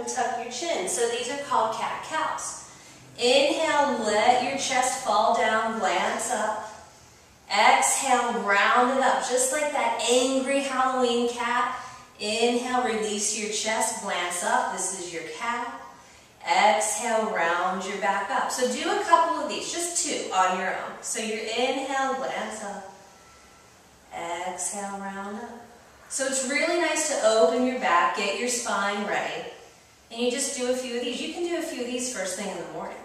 and tuck your chin. So these are called cat-cows. Inhale, let your chest fall down, glance up. Exhale, round it up, just like that angry Halloween cat. Inhale, release your chest, glance up. This is your cow. Exhale, round your back up. So do a couple of these, just 2 on your own. So your inhale, glance up. Exhale, round up. So it's really nice to open your back, get your spine ready. And you just do a few of these. You can do a few of these first thing in the morning.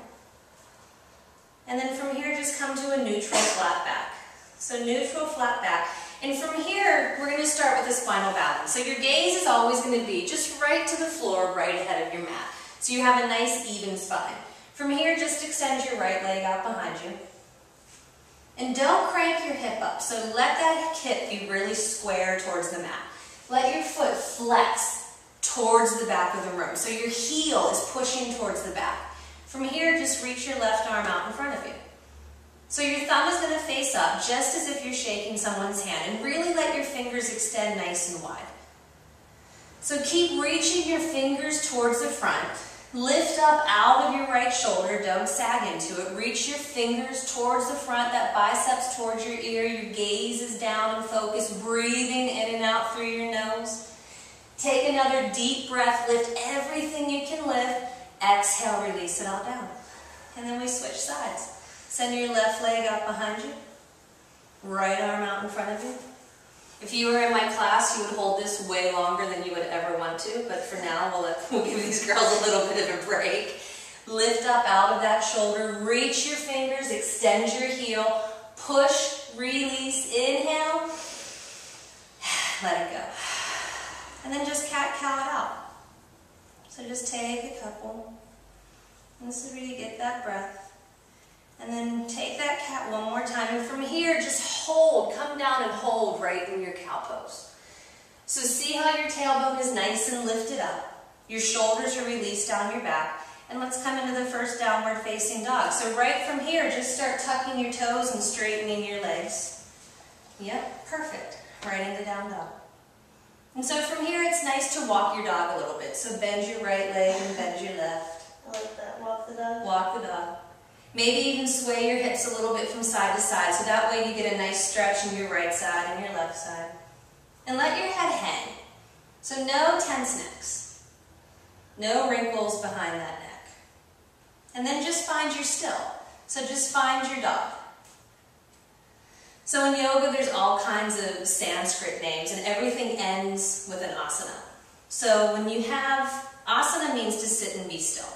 And then from here, just come to a neutral flat back. So neutral flat back. And from here, we're going to start with a spinal balance. So your gaze is always going to be just right to the floor, right ahead of your mat. So you have a nice even spine. From here, just extend your right leg out behind you. And don't crank your hip up. So let that hip be really square towards the mat. Let your foot flex towards the back of the room. So your heel is pushing towards the back. From here, just reach your left arm out in front of you. So your thumb is going to face up just as if you're shaking someone's hand. And really let your fingers extend nice and wide. So keep reaching your fingers towards the front. Lift up out of your right shoulder, don't sag into it. Reach your fingers towards the front, that biceps towards your ear. Your gaze is down and focused, breathing in and out through your nose. Take another deep breath, lift everything you can lift. Exhale, release it all down. And then we switch sides. Send your left leg out behind you. Right arm out in front of you. If you were in my class, you would hold this way longer than you would ever want to, but for now, we'll give these girls a little bit of a break. Lift up out of that shoulder, reach your fingers, extend your heel, push, release, inhale, let it go. And then just cat-cow it out. So just take a couple. This is where you get that breath. And then take that cat one more time. And from here, just hold. Come down and hold right in your cow pose. So see how your tailbone is nice and lifted up. Your shoulders are released down your back. And let's come into the first downward facing dog. So right from here, just start tucking your toes and straightening your legs. Yep, perfect. Right into down dog. And so from here, it's nice to walk your dog a little bit. So bend your right leg and bend your left. I like that. Walk the dog. Walk the dog. Maybe even sway your hips a little bit from side to side, so that way you get a nice stretch in your right side and your left side. And let your head hang. So no tense necks. No wrinkles behind that neck. And then just find your still. So just find your dog. So in yoga, there's all kinds of Sanskrit names, and everything ends with an asana. So when you have, asana means to sit and be still.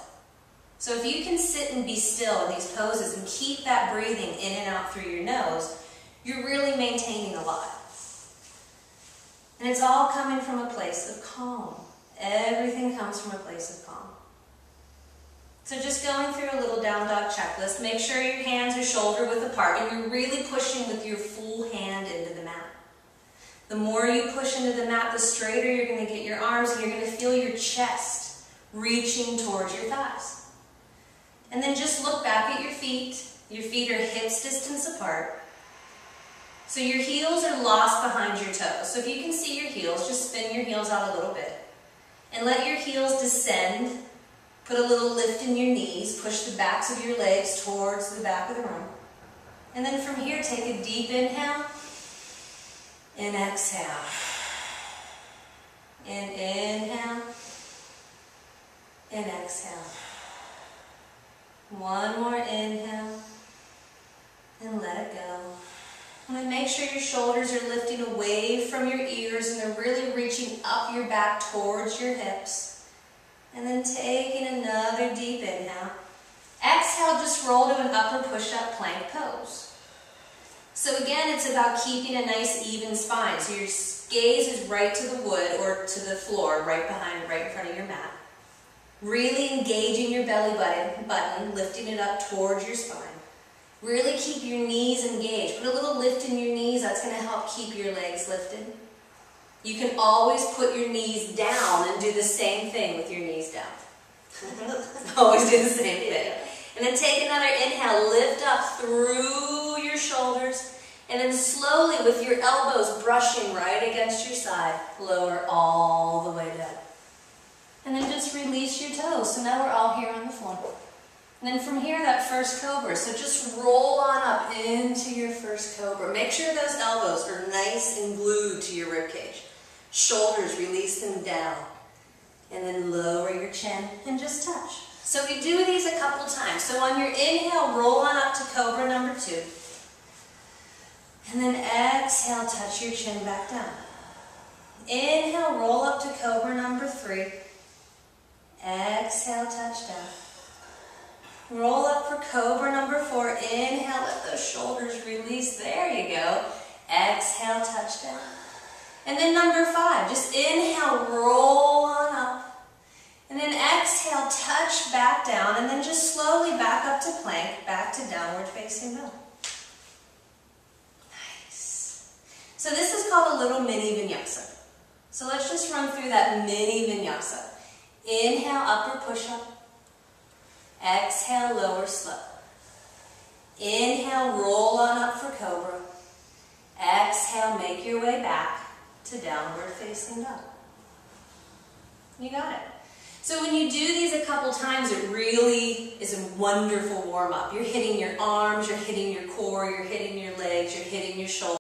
So if you can sit and be still in these poses and keep that breathing in and out through your nose, you're really maintaining a lot. And it's all coming from a place of calm. Everything comes from a place of calm. So just going through a little down dog checklist, make sure your hands are shoulder width apart and you're really pushing with your full hand into the mat. The more you push into the mat, the straighter you're going to get your arms and you're going to feel your chest reaching towards your thighs. And then just look back at your feet. Your feet are hips distance apart. So your heels are lost behind your toes. So if you can see your heels, just spin your heels out a little bit. And let your heels descend. Put a little lift in your knees. Push the backs of your legs towards the back of the room. And then from here, take a deep inhale. And exhale. And inhale. And exhale. One more inhale, and let it go. And then make sure your shoulders are lifting away from your ears and they're really reaching up your back towards your hips. And then taking another deep inhale. Exhale, just roll to an upper push-up plank pose. So again, it's about keeping a nice even spine. So your gaze is right to the wood or to the floor, right in front of your mat. Really engaging your belly button, lifting it up towards your spine. Really keep your knees engaged. Put a little lift in your knees. That's going to help keep your legs lifted. You can always put your knees down and do the same thing with your knees down. Always do the same thing. And then take another inhale. Lift up through your shoulders. And then slowly, with your elbows brushing right against your side, lower all the way down. And then just just release your toes. So now we're all here on the floor. And then from here, that first cobra. So just roll on up into your first cobra. Make sure those elbows are nice and glued to your ribcage. Shoulders, release them down. And then lower your chin and just touch. So we do these a couple times. So on your inhale, roll on up to cobra number 2. And then exhale, touch your chin back down. Inhale, roll up to cobra number 3. Exhale, touch down. Roll up for cobra number 4. Inhale, let those shoulders release. There you go. Exhale, touch down. And then number 5, just inhale, roll on up. And then exhale, touch back down. And then just slowly back up to plank, back to downward facing dog. Nice. So this is called a little mini vinyasa. So let's just run through that mini vinyasa. Inhale, upward push-up. Exhale, lower slow. Inhale, roll on up for cobra. Exhale, make your way back to downward facing dog. You got it. So when you do these a couple times, it really is a wonderful warm-up. You're hitting your arms, you're hitting your core, you're hitting your legs, you're hitting your shoulders.